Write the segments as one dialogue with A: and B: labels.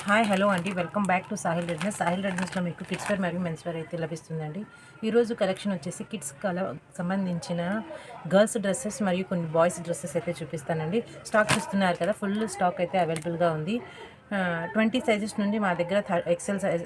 A: Hi hello అండి, welcome back to Sahil redness. Sahil రెడ్నెస్లో మీకు కిడ్స్ వేర్ మరియు మెన్స్ వేర్ అయితే లభిస్తుందండి. ఈరోజు కలెక్షన్ వచ్చేసి కిడ్స్ సంబంధించిన గర్ల్స్ డ్రెస్సెస్ మరియు కొన్ని బాయ్స్ డ్రెస్సెస్ అయితే చూపిస్తానండి. స్టాక్ చూస్తున్నారు కదా, ఫుల్ స్టాక్ అయితే అవైలబుల్గా ఉంది. 20 సైజెస్ నుండి మా దగ్గర ఎక్సెల్ సైజ్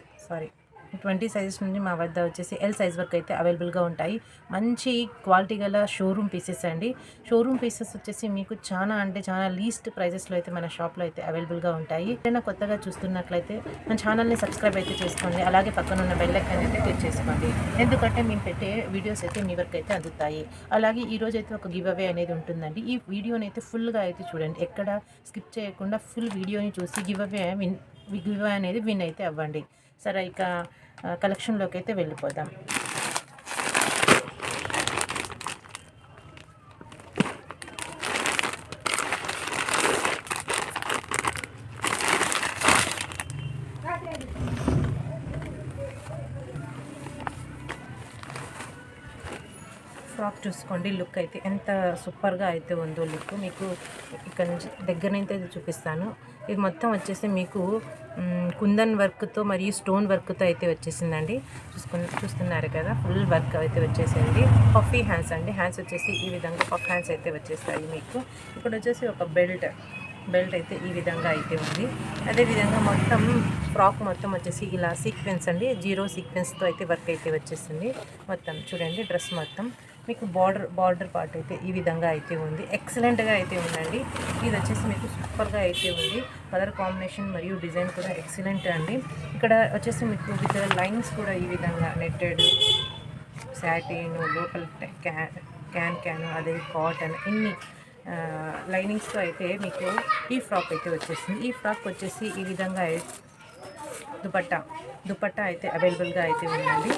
A: 20 సైజెస్ నుండి మా వద్ద వచ్చేసి ఎల్ సైజ్ వరకు అయితే అవైలబుల్గా ఉంటాయి. మంచి క్వాలిటీ గల షోరూమ్ పీసెస్ అండి. షోరూమ్ పీసెస్ వచ్చేసి మీకు చాలా లీస్ట్ ప్రైజెస్లో అయితే మన షాప్లో అయితే అవైలబుల్గా ఉంటాయి. ఏదైనా కొత్తగా చూస్తున్నట్లయితే మన ఛానల్ని సబ్స్క్రైబ్ అయితే చేసుకోండి. అలాగే పక్కన ఉన్న బెల్ ఐకాన్ అయితే క్లిక్ చేసుకోండి. ఎందుకంటే మేము పెట్టే వీడియోస్ అయితే మీ వరకు అయితే అందుతాయి. అలాగే ఈరోజు అయితే ఒక గివ్ అవే అనేది ఉంటుందండి. ఈ వీడియోని అయితే ఫుల్గా అయితే చూడండి, ఎక్కడ స్కిప్ చేయకుండా ఫుల్ వీడియోని చూసి గివ్ అవే అనేది విన్ అయితే అవ్వండి. సరే, ఇక కలెక్షన్లోకి అయితే వెళ్ళిపోదాం. ఫ్రాక్ చూసుకోండి, లుక్ అయితే ఎంత సూపర్గా అయితే ఉందో లుక్. మీకు ఇక్కడ నుంచి దగ్గర నుంచి అయితే చూపిస్తాను. ఇది మొత్తం వచ్చేసి మీకు కుందన్ వర్క్తో మరియు స్టోన్ వర్క్తో అయితే వచ్చేసిందండి. చూస్తున్నారు కదా, ఫుల్ వర్క్ అయితే వచ్చేసింది. పఫీ హ్యాండ్స్ అండి. హ్యాండ్స్ వచ్చేసి ఈ విధంగా పఫ్ హ్యాండ్స్ అయితే వచ్చేస్తాయి మీకు. ఇక్కడ వచ్చేసి ఒక బెల్ట్ అయితే ఈ విధంగా అయితే ఉంది. అదేవిధంగా మొత్తం ఫ్రాక్ మొత్తం వచ్చేసి ఇలా సీక్వెన్స్ అండి, 0 సీక్వెన్స్తో అయితే వర్క్ అయితే వచ్చేసింది. మొత్తం చూడండి, డ్రెస్ మొత్తం మీకు బార్డర్ పార్ట్ అయితే ఈ విధంగా అయితే ఉంది. ఎక్సలెంట్గా అయితే ఉందండి. ఇది వచ్చేసి మీకు సూపర్గా అయితే ఉంది. కలర్ కాంబినేషన్ మరియు డిజైన్ కూడా ఎక్సలెంట్ అండి. ఇక్కడ వచ్చేసి మీకు విత్ లైన్స్ కూడా ఈ విధంగా నెట్టెడ్, సాటిన్, లోపల క్యాన్ అదే కాటన్, ఇన్ని లైనింగ్స్తో అయితే మీకు ఈ ఫ్రాక్ అయితే వచ్చేసింది. ఈ ఫ్రాక్ వచ్చేసి ఈ విధంగా దుపట్టా అయితే అవైలబుల్గా అయితే ఉందండి.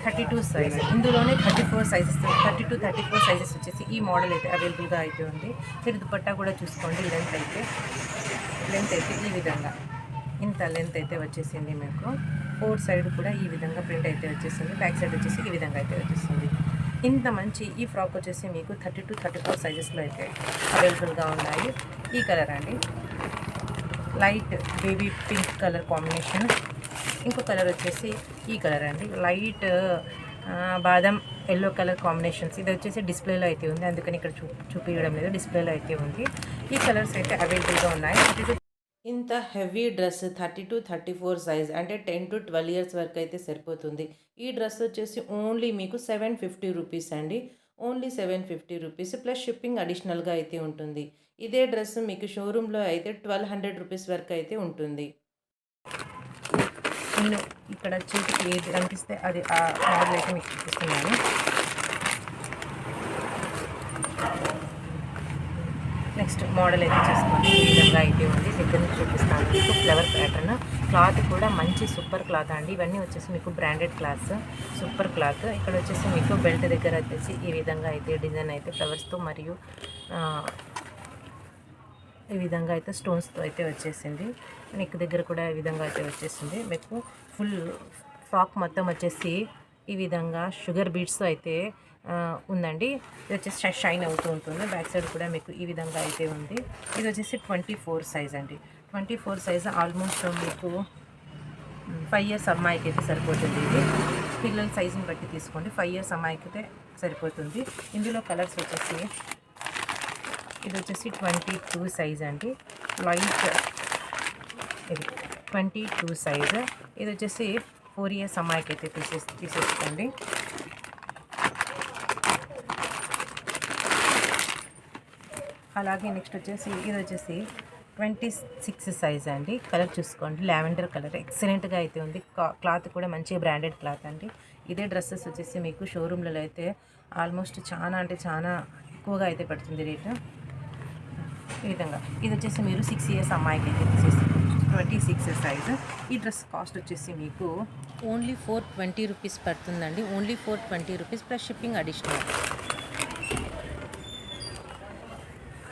A: 32 సైజ్, ఇందులోనే 34 సైజెస్, 34 సైజెస్ వచ్చేసి ఈ మోడల్ అయితే అవైలబుల్గా అయితే ఉంది. మీరు దుపట్టా కూడా చూసుకోండి. లెంత్ అయితే ఈ విధంగా ఇంత లెంత్ అయితే వచ్చేసింది మీకు. 4 సైడ్ కూడా ఈ విధంగా ప్రింట్ అయితే వచ్చేసింది. బ్యాక్ సైడ్ వచ్చేసి ఈ విధంగా అయితే వచ్చేసింది. ఇంత మంచి ఈ ఫ్రాక్ వచ్చేసి మీకు 34 సైజెస్లో అయితే అవైలబుల్గా ఉన్నాయి. ఈ కలర్ అండి, light baby pink colour combination. ఇంకో కలర్ వచ్చేసి ఈ కలర్ అండి, లైట్ బాదం ఎల్లో కలర్ కాంబినేషన్స్. ఇది వచ్చేసి డిస్ప్లేలో అయితే ఉంది, అందుకని ఇక్కడ చూపించడం లేదు, డిస్ప్లేలో అయితే ఉంది. ఈ కలర్స్ అయితే అవైలబుల్గా ఉన్నాయి. ఇంత హెవీ డ్రెస్ 34 సైజ్ అంటే 10 to 12 ఇయర్స్ వరకు అయితే సరిపోతుంది. ఈ డ్రెస్ వచ్చేసి ఓన్లీ మీకు 750 రూపీస్ అండి. ఓన్లీ 750 రూపీస్ ప్లస్ షిప్పింగ్ అడిషనల్గా అయితే ఉంటుంది. ఇదే డ్రెస్ మీకు షోరూంలో అయితే 1200 రూపీస్ వరకు అయితే ఉంటుంది. నేను ఇక్కడ చేతికి ఏది అనిపిస్తే అది ఆ మోడల్ అయితే మీకు చూపిస్తున్నాను. నెక్స్ట్ మోడల్ అయితే చూసుకోండి, ఈ విధంగా అయితే ఉంది. దగ్గర నుంచి చూపిస్తాను మీకు. ఫ్లవర్ ప్యాటర్న్, క్లాత్ కూడా మంచి సూపర్ క్లాత్ అండి. ఇవన్నీ వచ్చేసి మీకు బ్రాండెడ్ క్లాత్స్, సూపర్ క్లాత్. ఇక్కడ వచ్చేసి మీకు బెల్ట్ దగ్గర వచ్చేసి ఈ విధంగా అయితే డిజైన్ అయితే ఫ్లవర్స్తో మరియు ఈ విధంగా అయితే స్టోన్స్తో అయితే వచ్చేసింది. నెక్ దగ్గర కూడా ఈ విధంగా అయితే వచ్చేసింది. మీకు ఫుల్ ఫ్రాక్ మొత్తం వచ్చేసి ఈ విధంగా షుగర్ బీడ్స్తో అయితే ఉందండి. ఇది వచ్చేసి షైన్ అవుతూ ఉంటుంది. బ్యాక్ సైడ్ కూడా మీకు ఈ విధంగా అయితే ఉంది. ఇది వచ్చేసి 24 సైజ్ అండి. 24 సైజ్ ఆల్మోస్ట్ మీకు 5 ఇయర్స్ అమ్మాయికి అయితే సరిపోతుంది. ఇది పిల్లల సైజుని బట్టి తీసుకోండి. 5 ఇయర్స్ అమ్మాయికి అయితే సరిపోతుంది. ఇందులో కలర్స్ వచ్చేసి ఇది వచ్చేసి 22 సైజ్ అండి. లైట్ ఇది 22 సైజ్. ఇది వచ్చేసి 4 ఇయర్స్ అమ్మాయికి అయితే తీసేసుకోండి. అలాగే నెక్స్ట్ వచ్చేసి ఇది వచ్చేసి 26 సైజ్ అండి. కలర్ చూసుకోండి, లావెండర్ కలర్ ఎక్సలెంట్గా అయితే ఉంది. క్లాత్ కూడా మంచి బ్రాండెడ్ క్లాత్ అండి. ఇదే డ్రెస్సెస్ వచ్చేసి మీకు షోరూమ్లలో అయితే ఆల్మోస్ట్ చాలా ఎక్కువగా అయితే పడుతుంది రేటు. ఈ విధంగా ఇది వచ్చేసి మీరు 6 ఇయర్స్ అమ్మాయికి అయితే తీసేసుకోండి. 26 సైజ్. ఈ డ్రెస్ కాస్ట్ వచ్చేసి మీకు ఓన్లీ 420 రూపీస్ పడుతుందండి. Only 420 rupees plus shipping additional.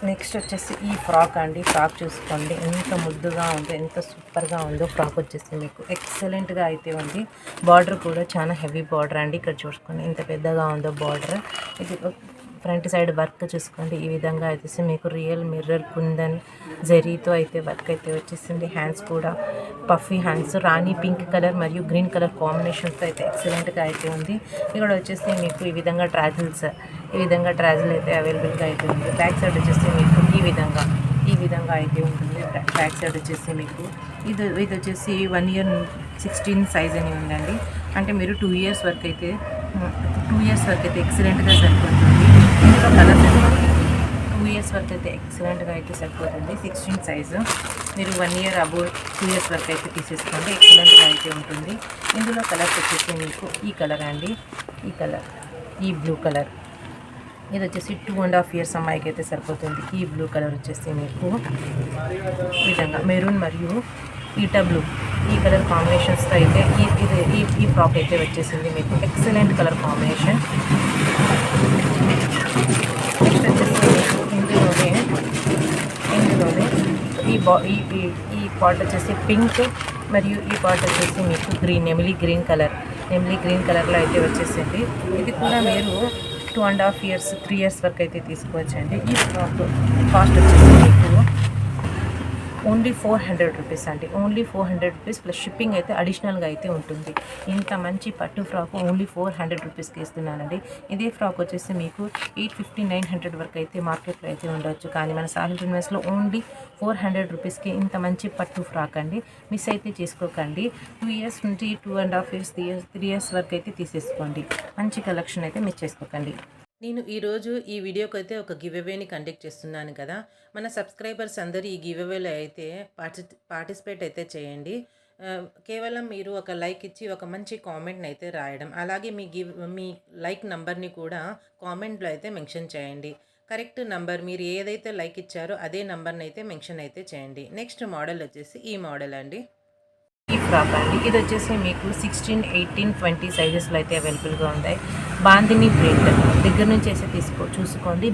A: Next వచ్చేసి ఈ ఫ్రాక్ అండి. ఫ్రాక్ చూసుకోండి, ఎంత ముద్దుగా ఉందో, ఎంత సూపర్గా ఉందో. ఫ్రాక్ వచ్చేసి మీకు ఎక్సలెంట్గా అయితే ఉంది. బార్డర్ కూడా చాలా హెవీ బార్డర్ అండి. ఇక్కడ చూసుకోండి ఎంత పెద్దగా ఉందో బార్డర్. ఇది ఫ్రంట్ సైడ్ వర్క్ చూసుకోండి. ఈ విధంగా వచ్చేసి మీకు రియల్ మిర్రర్ కుందన్ జరీతో అయితే వర్క్ అయితే వచ్చేసింది. హ్యాండ్స్ కూడా పఫీ హ్యాండ్స్, రాణి పింక్ కలర్ మరియు గ్రీన్ కలర్ కాంబినేషన్తో అయితే ఎక్సలెంట్గా అయితే ఉంది. ఇక్కడ వచ్చేసి మీకు ఈ విధంగా ట్రాజిల్ అయితే అవైలబుల్గా అయితే ఉంది. బ్యాక్ సైడ్ వచ్చేసి మీకు ఈ విధంగా అయితే ఉంటుంది. బ్యాక్ సైడ్ వచ్చేసి మీకు ఇది వచ్చేసి 1 year 16 సైజ్ అని ఉందండి. అంటే మీరు 2 years వరకు అయితే ఎక్సలెంట్గా సరిపోతుంది. ఇందులో కలర్స్ 2 years వరకు అయితే ఎక్సలెంట్గా అయితే సరిపోతుంది. 16 సైజు మీరు 1 year అబోవ్ 2 years వరకు అయితే తీసేసుకోండి, ఎక్సలెంట్గా అయితే ఉంటుంది. ఇందులో కలర్స్ వచ్చేసి మీకు ఈ కలర్ అండి, ఈ బ్లూ కలర్. ఇది వచ్చేసి 2.5 years అమ్మాయికి అయితే సరిపోతుంది. ఈ బ్లూ కలర్ వచ్చేసి మీకు ఈ విధంగా మెరూన్ మరియు ఈటా బ్లూ ఈ కలర్ కాంబినేషన్స్తో అయితే ఈ ఫ్రాక్ అయితే వచ్చేసింది మీకు. Excellent colour combination. నెక్స్ట్ వచ్చేసి ఇందులోనే ఈ పార్ట్ వచ్చేసి పింక్ మరియు ఈ పార్ట్ వచ్చేసి మీకు నెమిలీ గ్రీన్ కలర్లో అయితే వచ్చేసింది. ఇది కూడా మీరు 2.5 years 3 years వరకు అయితే తీసుకోవచ్చండి. ఈ ఫ్రాక్ కాస్ట్ వచ్చేసి మీకు ఓన్లీ 400 రూపీస్ అండి. ఓన్లీ 400 రూపీస్ ప్లస్ షిప్పింగ్ అయితే అడిషనల్గా అయితే ఉంటుంది. ఇంత మంచి పట్టు ఫ్రాక్ ఓన్లీ 400 రూపీస్కి ఇస్తున్నానండి. ఇదే ఫ్రాక్ వచ్చేసి మీకు 850-900 వరకు అయితే మార్కెట్లో అయితే ఉండవచ్చు. కానీ మన సాహిల్ యూనివర్స్లో ఓన్లీ 400 రూపీస్కి ఇంత మంచి పట్టు ఫ్రాక్ అండి. మిస్ అయితే చేసుకోకండి. 2 years నుంచి 2.5 years 3 years వరకు అయితే తీసేసుకోండి. మంచి కలెక్షన్ అయితే మిస్ చేసుకోకండి. నేను ఈరోజు ఈ వీడియోకి అయితే ఒక గివ్ అవేని కండక్ట్ చేస్తున్నాను కదా. మన సబ్స్క్రైబర్స్ అందరూ ఈ గివ్ అవేలో అయితే పార్టిసిపేట్ అయితే చేయండి. కేవలం మీరు ఒక లైక్ ఇచ్చి ఒక మంచి కామెంట్ని అయితే రాయడం, అలాగే మీ లైక్ నంబర్ని కూడా కామెంట్లో అయితే మెన్షన్ చేయండి. కరెక్ట్ నంబర్ మీరు ఏదైతే లైక్ ఇచ్చారో అదే నంబర్ని అయితే మెన్షన్ అయితే చేయండి. నెక్స్ట్ మోడల్ వచ్చేసి ఈ మోడల్ అండి, ఈ ఫ్రాక్ అండి. ఇది వచ్చేసి మీకు 16, 18, 20 సైజెస్లో అయితే అవైలబుల్గా ఉంటాయి. బాందిని ప్రింట్ దగ్గర నుంచి అయితే చూసుకోండి.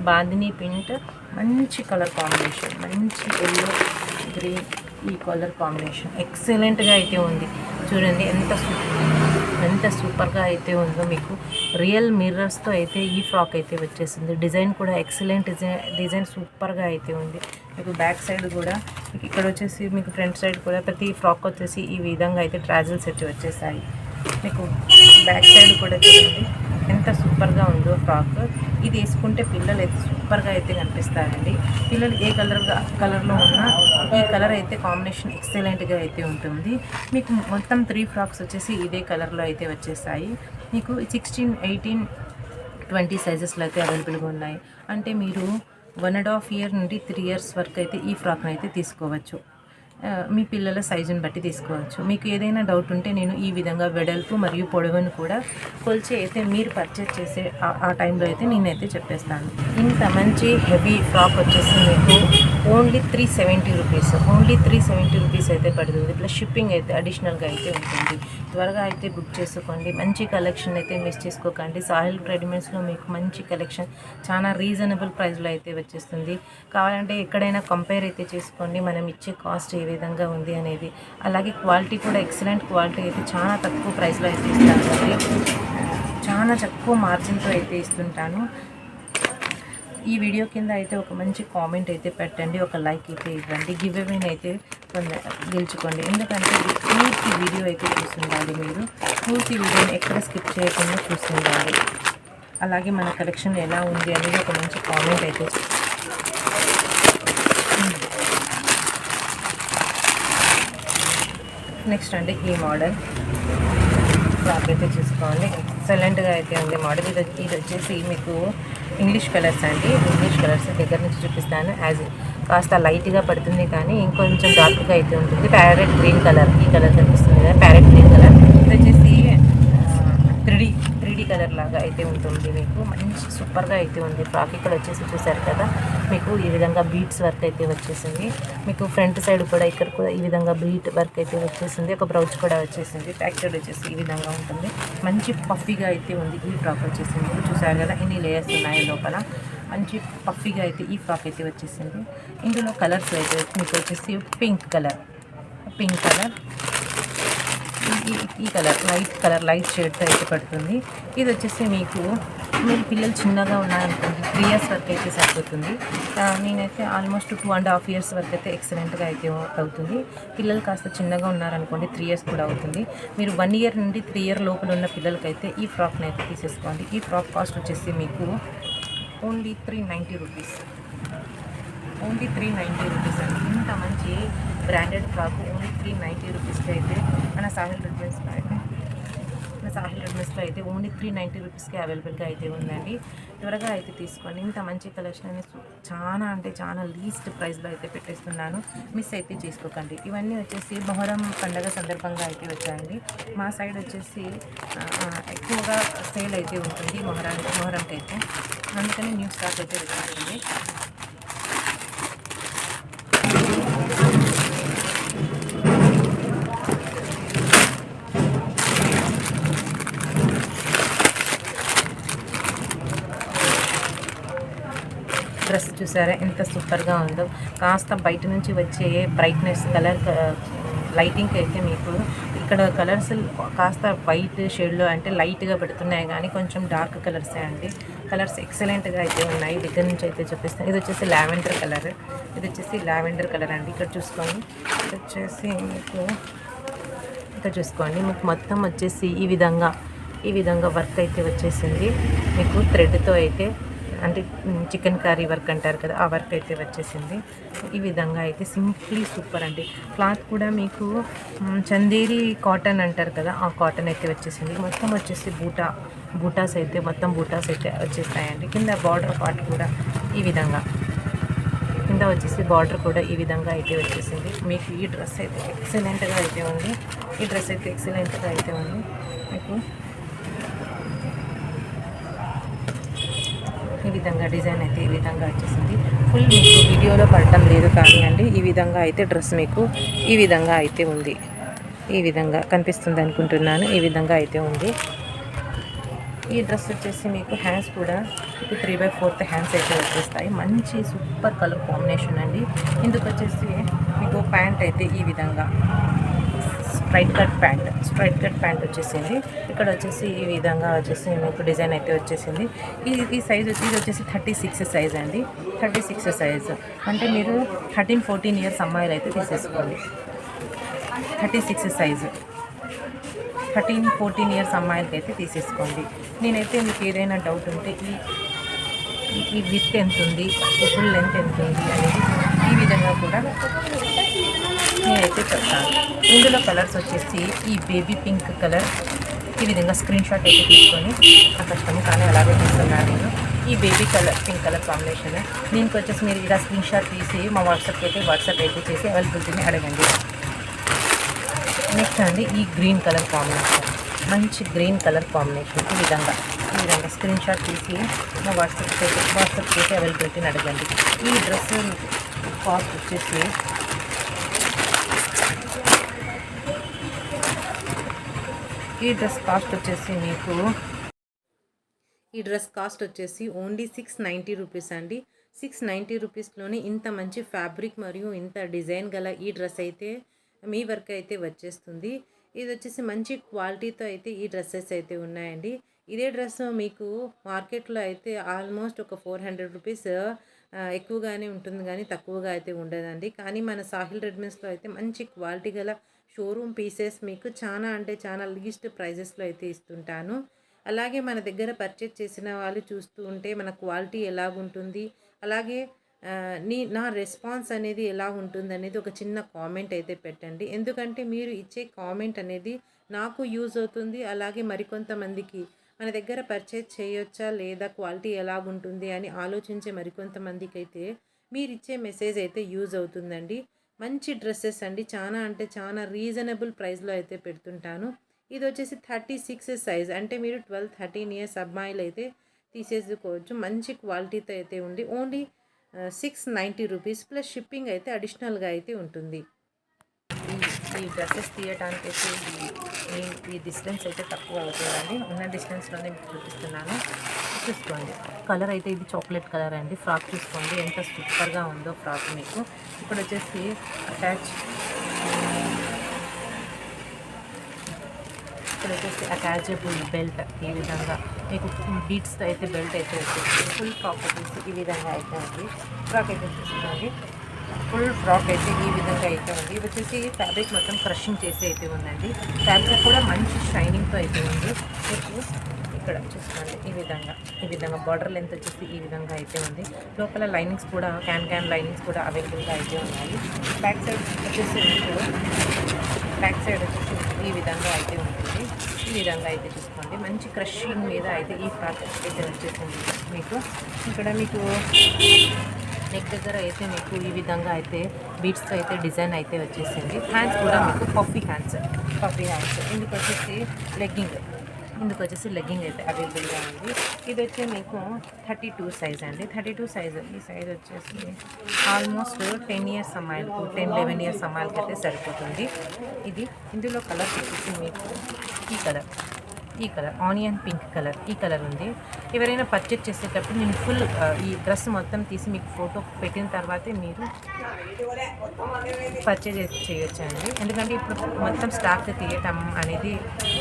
A: బాందిని ప్రింట్ మంచి కలర్ కాంబినేషన్, మంచి ఎల్లో గ్రీన్ ఈ కలర్ కాంబినేషన్ ఎక్సలెంట్గా అయితే ఉంది. చూడండి ఎంత సూపర్గా అయితే ఉందో. మీకు రియల్ మిర్రర్స్తో అయితే ఈ ఫ్రాక్ అయితే వచ్చేసింది. డిజైన్ కూడా ఎక్సలెంట్ డిజైన్ సూపర్గా అయితే ఉంది. మీకు బ్యాక్ సైడ్ కూడా మీకు ఇక్కడ వచ్చేసి మీకు ఫ్రంట్ సైడ్ కూడా ప్రతి ఫ్రాక్ వచ్చేసి ఈ విధంగా అయితే ట్రాజిల్స్ అయితే వచ్చేసాయి. మీకు బ్యాక్ సైడ్ కూడా చూడండి ఎంత సూపర్గా ఉందో ఫ్రాక్. ఇది వేసుకుంటే పిల్లలు అయితే సూపర్గా అయితే కనిపిస్తారండి. పిల్లలు ఏ కలర్లో ఉన్నా ఈ కలర్ అయితే కాంబినేషన్ ఎక్సలెంట్గా అయితే ఉంటుంది. మీకు మొత్తం 3 ఫ్రాక్స్ వచ్చేసి ఇదే కలర్లో అయితే వచ్చేసాయి. మీకు 16, 18, 20 సైజెస్లో అయితే అవైలబుల్గా ఉన్నాయి. అంటే మీరు 1.5 year నుండి 3 years వరకు అయితే ఈ ఫ్రాక్ని అయితే తీసుకోవచ్చు. మీ పిల్లల సైజుని బట్టి తీసుకోవచ్చు. మీకు ఏదైనా డౌట్ ఉంటే నేను ఈ విధంగా వెడల్పు మరియు పొడవును కూడా కొలిచి అయితే మీరు పర్చేస్ చేసే ఆ టైంలో అయితే నేనైతే చెప్పేస్తాను. ఇంత మంచి హెవీ ఫ్రాక్ వచ్చేసి మీకు ఓన్లీ 370 రూపీస్, ఓన్లీ 370 రూపీస్ అయితే పడుతుంది. ప్లస్ షిప్పింగ్ అయితే అడిషనల్గా అయితే ఉంటుంది. త్వరగా అయితే బుక్ చేసుకోండి. మంచి కలెక్షన్ అయితే మిస్ చేసుకోకండి. సాహిల్ రెడీమేడ్స్లో మీకు మంచి కలెక్షన్ చాలా రీజనబుల్ ప్రైస్లో అయితే వచ్చేస్తుంది. కావాలంటే ఎక్కడైనా కంపేర్ అయితే చేసుకోండి మనం ఇచ్చే కాస్ట్ ఏ విధంగా ఉంది అనేది. అలాగే క్వాలిటీ కూడా ఎక్సలెంట్ క్వాలిటీ అయితే చాలా తక్కువ ప్రైస్లో అయితే ఇస్తాను. చాలా తక్కువ మార్జిన్తో అయితే ఇస్తుంటాను. ఈ వీడియో కింద అయితే ఒక మంచి కామెంట్ అయితే పెట్టండి, ఒక లైక్ అయితే ఇవ్వండి. గివ్ అవేని అయితే గెలుచుకోండి. ఎందుకంటే పూర్తి వీడియో అయితే చూస్తుండాలి. మీరు పూర్తి వీడియోని ఎక్కడ స్కిప్ చేయకుండా చూస్తుండాలి. అలాగే మన కలెక్షన్ ఎలా ఉంది అనేది ఒక మంచి కామెంట్ అయితే. నెక్స్ట్ అండి ఈ మోడల్ ఫ్రాక్ అయితే చూసుకోండి. ఎక్సలెంట్గా అయితే ఉంది మోడల్. ఇది వచ్చేసి మీకు ఇంగ్లీష్ కలర్స్ అండి. ఇంగ్లీష్ కలర్స్ దగ్గర నుంచి చూపిస్తాను. కాస్త లైట్గా పడుతుంది కానీ ఇంకొంచెం డార్క్గా అయితే ఉంటుంది. ప్యారెట్ గ్రీన్ కలర్, ఈ కలర్ కనిపిస్తుంది కదా, ప్యారెట్ గ్రీన్ కలర్. ఇది వచ్చేసి 3D కలర్ లాగా అయితే ఉంటుంది. మీకు మంచి సూపర్గా అయితే ఉంది ఫ్రాక్. ఇక్కడ వచ్చేసి చూసారు కదా మీకు ఈ విధంగా బీట్స్ వర్క్ అయితే వచ్చేసింది. మీకు ఫ్రంట్ సైడ్ కూడా ఇక్కడ కూడా ఈ విధంగా బీట్ వర్క్ అయితే వచ్చేసింది. ఒక బ్రౌచ్ కూడా వచ్చేసింది. బ్యాక్ సైడ్ వచ్చేసి ఈ విధంగా ఉంటుంది. మంచి పఫీగా అయితే ఉంది ఈ ఫ్రాక్ వచ్చేసింది. మీరు చూసారు కదా ఎన్ని లేయర్స్ ఉన్నాయి లోపల. మంచి పఫీగా అయితే ఈ ఫ్రాక్ అయితే వచ్చేసింది. ఇందులో కలర్స్ అయితే మీకు వచ్చేసి పింక్ కలర్, ఈ కలర్ లైట్ షేడ్తో అయితే పడుతుంది. ఇది వచ్చేసి మీకు మీరు పిల్లలు చిన్నగా ఉన్నారనుకోండి 3 ఇయర్స్ వరకు అయితే సరిపోతుంది. నేనైతే ఆల్మోస్ట్ 2.5 ఇయర్స్ వరకు అయితే ఎక్సలెంట్గా అయితే అవుతుంది. పిల్లలు కాస్త చిన్నగా ఉన్నారనుకోండి 3 ఇయర్స్ కూడా అవుతుంది. మీరు 1 ఇయర్ నుండి 3 ఇయర్ లోపల ఉన్న పిల్లలకైతే ఈ ఫ్రాక్ని అయితే తీసేసుకోండి. ఈ ఫ్రాక్ కాస్ట్ వచ్చేసి మీకు ఓన్లీ 390 రూపీస్. ఓన్లీ 390 రూపీస్ అండి. ఇంత మంచి బ్రాండెడ్ ఫ్రాక్ ఓన్లీ 390 రూపీస్కి అయితే మన సాహిల్ రెడ్మేన్స్లో అయితే ఓన్లీ 390 రూపీస్కి అవైలబుల్గా అయితే ఉందండి. త్వరగా అయితే తీసుకోండి. ఇంత మంచి కలెక్షన్ అనేది చాలా అంటే చాలా లీస్ట్ ప్రైస్లో అయితే పెట్టేస్తున్నాను. మిస్ అయితే చేసుకోకండి. ఇవన్నీ వచ్చేసి మొహరం పండగ సందర్భంగా అయితే వచ్చాయండి. మా సైడ్ వచ్చేసి ఎక్కువగా సేల్ అయితే ఉంటుంది మొహరంకి అయితే, అందుకని న్యూ స్టాక్ అయితే వచ్చేసింది. డ్రెస్ చూసారా ఎంత సూపర్గా ఉందో. కాస్త బయట నుంచి వచ్చే బ్రైట్నెస్ కలర్ లైటింగ్కి అయితే మీకు ఇక్కడ కలర్స్ కాస్త వైట్ షేడ్లో అంటే లైట్గా పెడుతున్నాయి, కానీ కొంచెం డార్క్ కలర్సే అండి. కలర్స్ ఎక్సలెంట్గా అయితే ఉన్నాయి. దగ్గర నుంచి అయితే చూపిస్తాను. ఇది వచ్చేసి లావెండర్ కలర్ అండి. ఇక్కడ చూసుకోండి. ఇది వచ్చేసి మీకు ఇక్కడ చూసుకోండి. మీకు మొత్తం వచ్చేసి ఈ విధంగా వర్క్ అయితే వచ్చేసింది. మీకు థ్రెడ్తో అయితే అంటే చికెన్ కర్రీ వర్క్ అంటారు కదా, ఆ వర్క్ అయితే వచ్చేసింది. ఈ విధంగా అయితే సింప్లీ సూపర్ అండి. క్లాత్ కూడా మీకు చందేరి కాటన్ అంటారు కదా, ఆ కాటన్ అయితే వచ్చేసింది. మొత్తం వచ్చేసి బూటాస్ అయితే వచ్చేస్తాయండి. కింద బార్డర్ పార్ట్ కూడా ఈ విధంగా అయితే వచ్చేసింది. మీకు ఈ డ్రెస్ అయితే ఎక్సలెంట్గా అయితే ఉంది. మీకు ఈ విధంగా డిజైన్ అయితే ఈ విధంగా వచ్చేసింది. ఫుల్ మీకు వీడియోలో పడటం లేదు కానీ అండి, ఈ విధంగా అయితే డ్రెస్ మీకు ఈ విధంగా అయితే ఉంది. ఈ విధంగా కనిపిస్తుంది అనుకుంటున్నాను. ఈ విధంగా అయితే ఉంది. ఈ డ్రెస్ వచ్చేసి మీకు హ్యాండ్స్ కూడా 3/4 హ్యాండ్స్ అయితే వచ్చేస్తాయి. మంచి సూపర్ కలర్ కాంబినేషన్ అండి. ఇందుకు వచ్చేసి మీకు ప్యాంట్ అయితే ఈ విధంగా స్ట్రైట్ కట్ ప్యాంట్ వచ్చేసింది. ఇక్కడ వచ్చేసి ఈ విధంగా వచ్చేసి మీకు డిజైన్ అయితే వచ్చేసింది. ఈ సైజ్ వచ్చేసి 36 సైజ్ అండి. 36 సైజ్ అంటే మీరు 13-14 ఇయర్స్ అమ్మాయిలు అయితే తీసేసుకోండి. 36 సైజు 13-14 ఇయర్స్ అమ్మాయిలకి అయితే తీసేసుకోండి. నేనైతే మీకు ఏదైనా డౌట్ ఉంటే ఈ విత్ ఎంత ఉంది, ఫుల్ లెంత్ ఎంత ఉంది అనేది ఈ విధంగా కూడా నేనైతే చెప్తాను. ఇందులో కలర్స్ వచ్చేసి ఈ బేబీ పింక్ కలర్ ఈ విధంగా స్క్రీన్ షాట్ అయితే తీసుకొని కష్టం కానీ అలాగే తీసుకున్నాను నేను. ఈ బేబీ పింక్ కలర్ కాంబినేషన్ దీనికి వచ్చేసి మీరు ఇలా స్క్రీన్ షాట్ తీసి మా వాట్సాప్ అయితే చేసి అవైలబిలిటీని అడగండి. నెక్స్ట్ అండి ఈ గ్రీన్ కలర్ కాంబినేషన్, మంచి గ్రీన్ కలర్ కాంబినేషన్. ఈ విధంగా స్క్రీన్ షాట్ తీసి మా వాట్సాప్ చేసి అవైలబిలిటీని అడగండి. ఈ డ్రెస్ కాస్ట్ వచ్చేసి మీకు ఈ డ్రెస్ కాస్ట్ వచ్చేసి ఓన్లీ 690 రూపీస్ అండి. 690 రూపీస్లోనే ఇంత మంచి ఫ్యాబ్రిక్ మరియు ఇంత డిజైన్ గల ఈ డ్రెస్ అయితే మీ వరకు అయితే వచ్చేస్తుంది. ఇది వచ్చేసి మంచి క్వాలిటీతో అయితే ఈ డ్రెస్సెస్ అయితే ఉన్నాయండి. ఇదే డ్రెస్ మీకు మార్కెట్లో అయితే ఆల్మోస్ట్ ఒక 400 రూపీస్ ఎక్కువగానే ఉంటుంది, కానీ తక్కువగా అయితే ఉండదండి. కానీ మన సాహిల్ రెడ్మేన్స్లో అయితే మంచి క్వాలిటీ గల షోరూమ్ పీసెస్ మీకు చాలా అంటే చాలా లీస్ట్ ప్రైజెస్లో అయితే ఇస్తుంటాను. అలాగే మన దగ్గర పర్చేజ్ చేసిన వాళ్ళు చూస్తూ ఉంటే మన క్వాలిటీ ఎలాగుంటుంది, అలాగే నా రెస్పాన్స్ అనేది ఎలా ఉంటుంది అనేది ఒక చిన్న కామెంట్ అయితే పెట్టండి. ఎందుకంటే మీరు ఇచ్చే కామెంట్ అనేది నాకు యూజ్ అవుతుంది. అలాగే మరికొంతమందికి మన దగ్గర పర్చేజ్ చేయొచ్చా లేదా, క్వాలిటీ ఎలాగుంటుంది అని ఆలోచించే మరికొంతమందికి అయితే మీరు ఇచ్చే మెసేజ్ అయితే యూజ్ అవుతుందండి. మంచి డ్రెస్సెస్ అండి, చాలా అంటే చాలా రీజనబుల్ ప్రైస్లో అయితే పెడుతుంటాను. ఇది వచ్చేసి 36 సైజ్ అంటే మీరు 12-13 ఇయర్స్ అబ్బాయిలు అయితే తీసేసుకోవచ్చు. మంచి క్వాలిటీతో అయితే ఉంది. ఓన్లీ 690 రూపీస్ ప్లస్ షిప్పింగ్ అయితే అడిషనల్గా అయితే ఉంటుంది. ఈ డ్రెస్సెస్ తీయడానికి అయితే ఈ డిస్టెన్స్ అయితే తక్కువ అవుతుందండి. ఉన్న డిస్టెన్స్లోనే మీకు చూపిస్తున్నాను, చూసుకోండి. కలర్ అయితే ఇది చాక్లెట్ కలర్ అండి. ఫ్రాక్ చూసుకోండి ఎంత సూపర్గా ఉందో ఫ్రాక్ మీకు. ఇప్పుడు వచ్చేసి ఇక్కడ వచ్చేసి అటాచబుల్ బెల్ట్ ఈ విధంగా మీకు బీట్స్తో అయితే బెల్ట్ అయితే వచ్చేసి ఫుల్ ఫ్రాక్ వచ్చేసి ఈ విధంగా అయితే ఉంది. ఫ్రాక్ అయితే చూసుకోండి, ఫుల్ ఫ్రాక్ అయితే ఈ విధంగా అయితే ఉంది. ఇది వచ్చేసి ఫ్యాబ్రిక్ మొత్తం క్రషింగ్ చేసి అయితే ఉందండి. ఫ్యాబ్రిక్ కూడా మంచి షైనింగ్తో అయితే ఉంది. మీకు ఇక్కడ చూసుకోండి ఈ విధంగా బార్డర్ లెంత్ వచ్చేసి ఈ విధంగా అయితే ఉంది. లోపల లైనింగ్స్ కూడా క్యాన్ లైనింగ్స్ కూడా అవైలబుల్గా అయితే ఉన్నాయి. బ్యాక్ సైడ్ వచ్చేసి ఈ విధంగా అయితే ఉంటుంది. ఈ విధంగా అయితే చూసుకోండి, మంచి క్రషింగ్ మీద అయితే ఈ ఫ్రాక్ అయితే వచ్చేసింది. మీకు ఇక్కడ మీకు నెక్ దగ్గర అయితే మీకు ఈ విధంగా అయితే బీట్స్తో అయితే డిజైన్ అయితే వచ్చేసింది. హ్యాండ్స్ కూడా మీకు పఫీ హ్యాండ్స్. ఇందుకు వచ్చేసి లెగ్గింగ్ అయితే అవైలబుల్గా ఉంది. ఇది వచ్చి మీకు 32 సైజ్ అండి. 32 సైజు. ఈ సైజ్ వచ్చేసి ఆల్మోస్ట్ 10 ఇయర్స్ అమ్మాయిలకు 10-11 ఇయర్స్ అమ్మాయిలకి అయితే సరిపోతుంది. ఇందులో కలర్ వచ్చేసి మీకు ఈ కలర్ ఆనియన్ పింక్ కలర్ ఈ కలర్ ఉంది. ఎవరైనా పర్చేజ్ చేసేటప్పుడు నేను ఫుల్ ఈ డ్రెస్ మొత్తం తీసి మీకు ఫోటో పెట్టిన తర్వాతే మీరు పర్చేజ్ చేయొచ్చండి. ఎందుకంటే ఇప్పుడు మొత్తం స్టాక్ తీయటం అనేది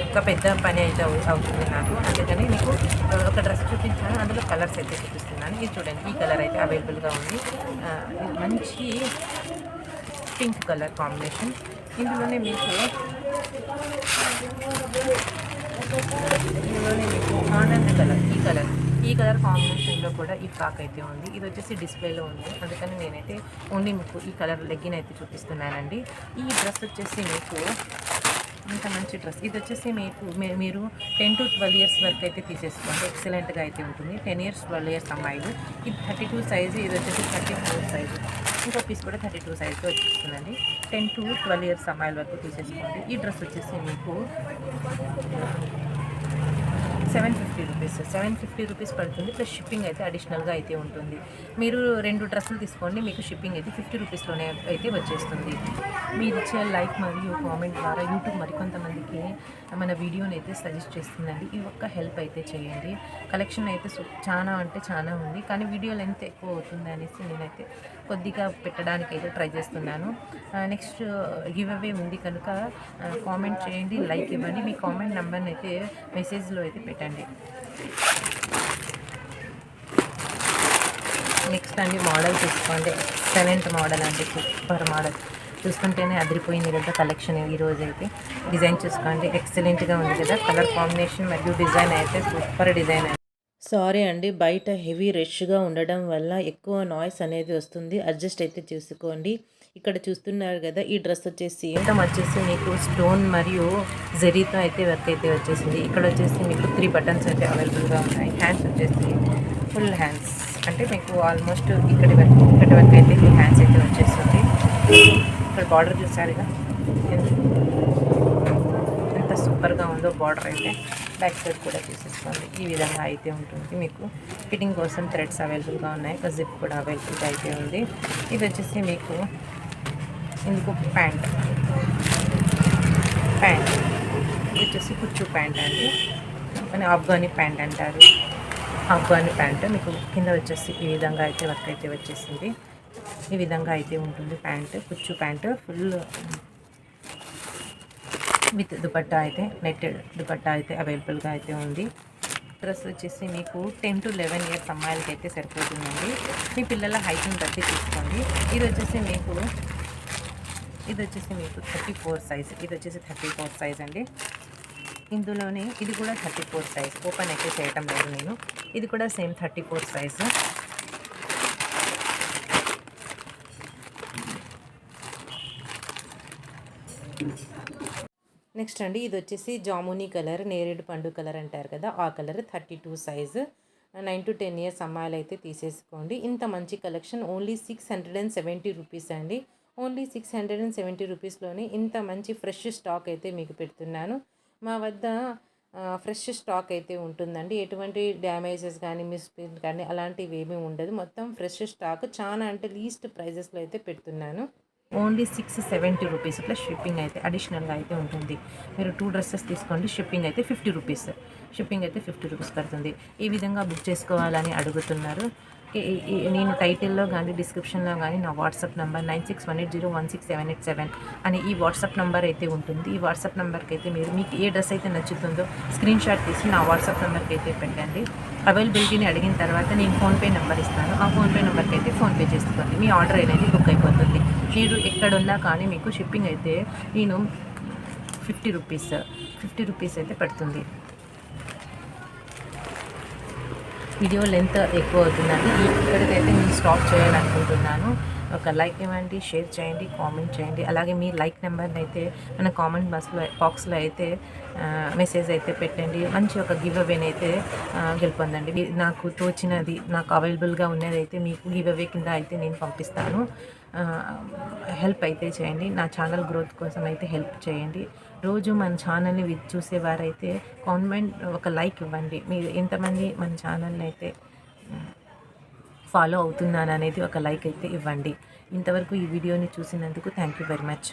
A: ఒక పెద్ద పని అయితే అవుతుంది నాకు. అందుకని మీకు ఒక డ్రెస్ చూపించాను, అందులో కలర్స్ అయితే చూపిస్తున్నాను. ఇది చూడండి, ఈ కలర్ అయితే అవైలబుల్గా ఉంది. మంచి పింక్ కలర్ కాంబినేషన్. ఇందులోనే మీకు ఆనంద్ కలర్ ఈ కలర్ కాంబినేషన్లో కూడా ఈ ఫ్రాక్ అయితే ఉంది. ఇది వచ్చేసి డిస్ప్లేలో ఉంది, అందుకని నేనైతే ఓన్లీ మీకు ఈ కలర్ లెగ్గిన్ అయితే చూపిస్తున్నానండి. ఈ డ్రెస్ వచ్చేసి మీకు ఇంత మంచి డ్రెస్. ఇది వచ్చేసి మీరు 10 to 12 ఇయర్స్ వరకు అయితే తీసేసుకోండి, ఎక్సలెంట్గా అయితే ఉంటుంది. 10 ఇయర్స్ 12 ఇయర్స్ అమ్మాయిలు. ఇది 32 సైజు, ఇది వచ్చేసి 34 సైజు. ఇంకో పీస్ కూడా 32 సైజుతో వచ్చేస్తుందండి. 10 to 12 ఇయర్స్ అమ్మాయిల వరకు తీసేసుకోండి. ఈ డ్రెస్ వచ్చేసి మీకు 750 రూపీస్ పడుతుంది. ప్లస్ షిప్పింగ్ అయితే అడిషనల్గా అయితే ఉంటుంది. మీరు 2 డ్రెస్సులు తీసుకోండి, మీకు షిప్పింగ్ అయితే 50 రూపీస్లోనే అయితే వచ్చేస్తుంది. మీరు ఇచ్చే లైక్ మరియు కామెంట్ ద్వారా యూట్యూబ్ మరికొంతమందికి మన వీడియోని అయితే సజెస్ట్ చేస్తుందండి. ఈ ఒక్క హెల్ప్ అయితే చేయండి. కలెక్షన్ అయితే చాలా అంటే చాలా ఉంది, కానీ వీడియో లెంత్ ఎక్కువ అవుతుంది అనేసి నేనైతే కొద్దిగా పెట్టడానికి అయితే ట్రై చేస్తున్నాను. నెక్స్ట్ గివ్ అవే ఉంది కనుక కామెంట్ చేయండి, లైక్ ఇవ్వండి. మీ కామెంట్ నెంబర్ని అయితే మెసేజ్లో అయితే పెట్టండి. నెక్స్ట్ అండి మోడల్ చూసుకోండి, ఎక్సలెంట్ మోడల్ అండి, సూపర్ మోడల్. చూసుకుంటేనే అదిరిపోయింది కదా కలెక్షన్. ఈరోజు అయితే డిజైన్ చూసుకోండి, ఎక్సలెంట్గా ఉంది కదా. కలర్ కాంబినేషన్ మరియు డిజైన్ అయితే సూపర్ డిజైన్. సారీ అండి, బయట హెవీ రష్గా ఉండడం వల్ల ఎక్కువ నాయిస్ అనేది వస్తుంది, అడ్జస్ట్ అయితే చేసుకోండి. ఇక్కడ చూస్తున్నారు కదా, ఈ డ్రెస్ వచ్చేసి మీకు స్టోన్ మరియు జరీతో అయితే వర్క్ అయితే వచ్చేసింది. ఇక్కడ వచ్చేసి మీకు 3 బటన్స్ అయితే అవైలబుల్గా ఉన్నాయి. హ్యాండ్స్ వచ్చేసి ఫుల్ హ్యాండ్స్, అంటే మీకు ఆల్మోస్ట్ ఇక్కడి వరకు అయితే ఈ హ్యాండ్స్ అయితే వచ్చేస్తుంది. ఇక్కడ బార్డర్ చూసారుగా ఎంత సూపర్గా ఉందో బార్డర్ అయితే. బ్యాక్ సైడ్ కూడా చూసేసుకోండి, ఈ విధంగా అయితే ఉంటుంది. మీకు ఫిట్టింగ్ కోసం థ్రెడ్స్ అవైలబుల్గా ఉన్నాయి, ఒక జిప్ కూడా అవైలబుల్గా అయితే ఉంది. ఇది వచ్చేసి మీకు ఇందుకు ప్యాంట్ ఇది వచ్చేసి కుచ్చు ప్యాంట్ అండి, అని ఆఫ్ఘనీ ప్యాంట్ అంటారు. ఆఫ్ఘనీ ప్యాంట్ మీకు కింద వచ్చేసి ఈ విధంగా అయితే వర్క్ అయితే వచ్చేసింది. ఈ విధంగా అయితే ఉంటుంది ప్యాంట్, కుచ్చు ప్యాంట్ ఫుల్ విత్ దుపట్టా అయితే, నెట్టెడ్ దుపట్టా అయితే అవైలబుల్గా అయితే ఉంది. డ్రెస్ వచ్చేసి మీకు 10 to 11 ఇయర్స్ అమ్మాయిలకి అయితే సరిపోతుందండి. మీ పిల్లల హైట్ని బట్టి తీసుకోండి. ఇది వచ్చేసి మీకు 34 సైజ్. ఇది వచ్చేసి 34 సైజ్ అండి. ఇందులోనే ఇది కూడా 34 సైజ్. ఓపెన్ అయితే చేయటం లేదు నేను. ఇది కూడా సేమ్ 34 సైజు. నెక్స్ట్ అండి, ఇది వచ్చేసి జామునీ కలర్, నేరేడు పండు కలర్ అంటారు కదా, ఆ కలర్ 32 సైజు. 9 to 10 ఇయర్స్ అమ్మాయిలు అయితే తీసేసుకోండి. ఇంత మంచి కలెక్షన్ ఓన్లీ 670 రూపీస్ అండి. ఓన్లీ 670 రూపీస్లోనే ఇంత మంచి ఫ్రెష్ స్టాక్ అయితే మీకు పెడుతున్నాను. మా వద్ద ఫ్రెష్ స్టాక్ అయితే ఉంటుందండి. ఎటువంటి డ్యామేజెస్ కానీ మిస్ప్రింట్ కానీ అలాంటివి ఏమీ ఉండదు. మొత్తం ఫ్రెష్ స్టాక్ చాలా అంటే లీస్ట్ ప్రైజెస్లో అయితే పెడుతున్నాను. ఓన్లీ 670 రూపీస్ ప్లస్ షిప్పింగ్ అయితే అడిషనల్గా అయితే ఉంటుంది. మీరు 2 డ్రెస్సెస్ తీసుకోండి, షిప్పింగ్ అయితే 50 రూపీస్. షిప్పింగ్ అయితే 50 రూపీస్ పడుతుంది. ఈ విధంగా బుక్ చేసుకోవాలని అడుగుతున్నారు. నేను టైటిల్లో కానీ డిస్క్రిప్షన్లో కానీ నా వాట్సాప్ నెంబర్ 9618016787 అనే ఈ వాట్సాప్ నెంబర్ అయితే ఉంటుంది. ఈ వాట్సాప్ నెంబర్కి అయితే మీరు మీకు ఏ డ్రెస్ అయితే నచ్చుతుందో స్క్రీన్ షాట్ తీసి నా వాట్సాప్ నెంబర్కి అయితే పెట్టండి. అవైలబిలిటీని అడిగిన తర్వాత నేను ఫోన్పే నెంబర్ ఇస్తాను. ఆ ఫోన్పే నెంబర్కి అయితే ఫోన్పే చేసుకోండి. మీ ఆర్డర్ అనేది బుక్ అయిపోతుంది. మీరు ఎక్కడున్నా కానీ మీకు షిప్పింగ్ అయితే నేను 50 రూపీస్ అయితే పడుతుంది. వీడియో లెంత్ ఎక్కువ అవుతుందండి. ఇక్కడికైతే నేను స్టాప్ చేయాలనుకుంటున్నాను. ఒక లైక్ ఇవ్వండి, షేర్ చేయండి, కామెంట్ చేయండి. అలాగే మీ లైక్ నెంబర్ని అయితే మన కామెంట్ బాక్స్లో అయితే మెసేజ్ అయితే పెట్టండి. మంచి ఒక గివ్ అవేని అయితే గెలుపొందండి. నాకు తోచినది, నాకు అవైలబుల్గా ఉన్నది అయితే మీకు గివ్ అవే కింద అయితే నేను పంపిస్తాను. హెల్ప్ అయితే చేయండి. నా ఛానల్ గ్రోత్ కోసం అయితే హెల్ప్ చేయండి. రోజు మన ఛానల్ని చూసేవారైతే కామెంట్ ఒక లైక్ ఇవ్వండి. మీరు ఎంతమంది మన ఛానల్ని అయితే ఫాలో అవుతున్నాను అనేది ఒక లైక్ అయితే ఇవ్వండి. ఇంతవరకు ఈ వీడియోని చూసినందుకు థ్యాంక్ యూ వెరీ మచ్.